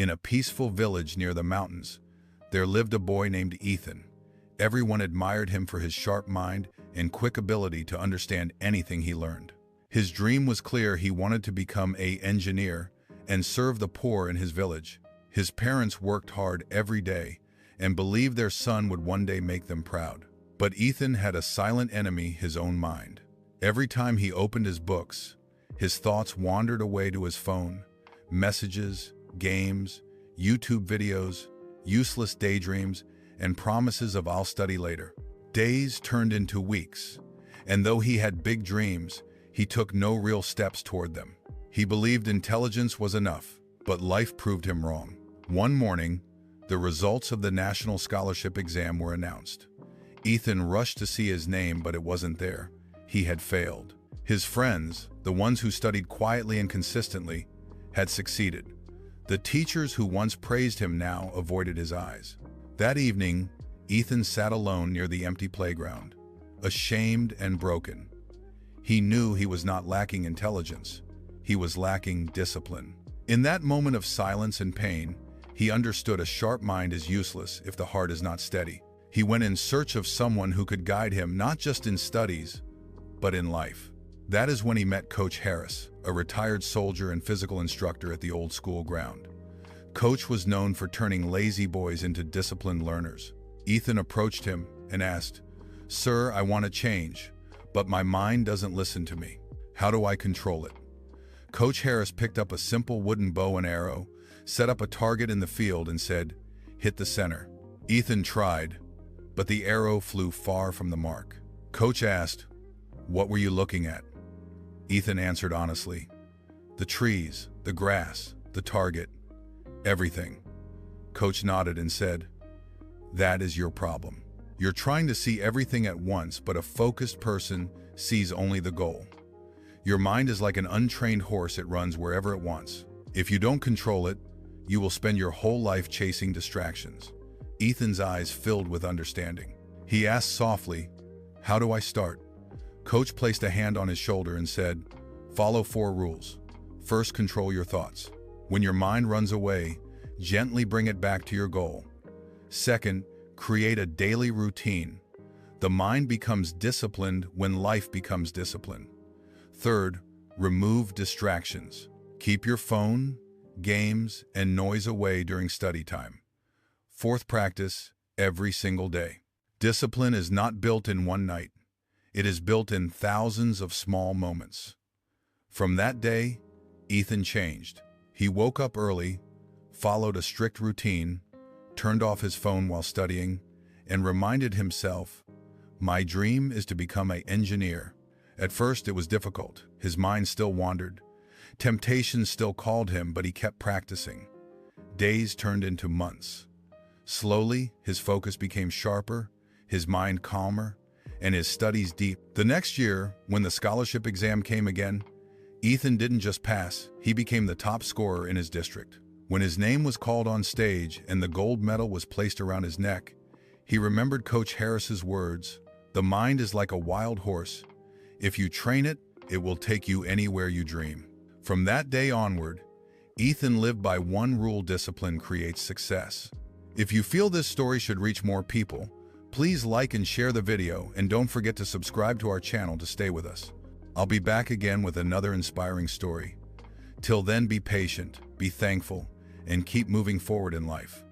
In a peaceful village near the mountains, there lived a boy named Ethan. Everyone admired him for his sharp mind and quick ability to understand anything he learned. His dream was clear: he wanted to become an engineer and serve the poor in his village. His parents worked hard every day and believed their son would one day make them proud. But Ethan had a silent enemy: his own mind. Every time he opened his books, his thoughts wandered away to his phone. Messages, games, YouTube videos, useless daydreams, and promises of "I'll study later." Days turned into weeks, and though he had big dreams, he took no real steps toward them. He believed intelligence was enough, but life proved him wrong. One morning, the results of the national scholarship exam were announced. Ethan rushed to see his name, but it wasn't there. He had failed. His friends, the ones who studied quietly and consistently, had succeeded. The teachers who once praised him now avoided his eyes. That evening, Ethan sat alone near the empty playground, ashamed and broken. He knew he was not lacking intelligence. He was lacking discipline. In that moment of silence and pain, he understood a sharp mind is useless if the heart is not steady. He went in search of someone who could guide him not just in studies, but in life. That is when he met Coach Harris, a retired soldier and physical instructor at the old school ground. Coach was known for turning lazy boys into disciplined learners. Ethan approached him and asked, "Sir, I want to change, but my mind doesn't listen to me. How do I control it?" Coach Harris picked up a simple wooden bow and arrow, set up a target in the field, and said, "Hit the center." Ethan tried, but the arrow flew far from the mark. Coach asked, "What were you looking at?" Ethan answered honestly, "The trees, the grass, the target, everything." Coach nodded and said, "That is your problem. You're trying to see everything at once, but a focused person sees only the goal. Your mind is like an untrained horse. It runs wherever it wants. If you don't control it, you will spend your whole life chasing distractions." Ethan's eyes filled with understanding. He asked softly, "How do I start?" Coach placed a hand on his shoulder and said, "Follow 4 rules. First, control your thoughts. When your mind runs away, gently bring it back to your goal. Second, create a daily routine. The mind becomes disciplined when life becomes disciplined. Third, remove distractions. Keep your phone, games, and noise away during study time. Fourth, practice every single day. Discipline is not built in one night. It is built in thousands of small moments." From that day, Ethan changed. He woke up early, followed a strict routine, turned off his phone while studying, and reminded himself, "My dream is to become an engineer." At first, it was difficult. His mind still wandered. Temptations still called him, but he kept practicing. Days turned into months. Slowly, his focus became sharper, his mind calmer, and his studies deep. The next year, when the scholarship exam came again, Ethan didn't just pass, he became the top scorer in his district. When his name was called on stage and the gold medal was placed around his neck, he remembered Coach Harris's words, "The mind is like a wild horse. If you train it, it will take you anywhere you dream." From that day onward, Ethan lived by one rule: discipline creates success. If you feel this story should reach more people, please like and share the video, and don't forget to subscribe to our channel to stay with us. I'll be back again with another inspiring story. Till then, be patient, be thankful, and keep moving forward in life.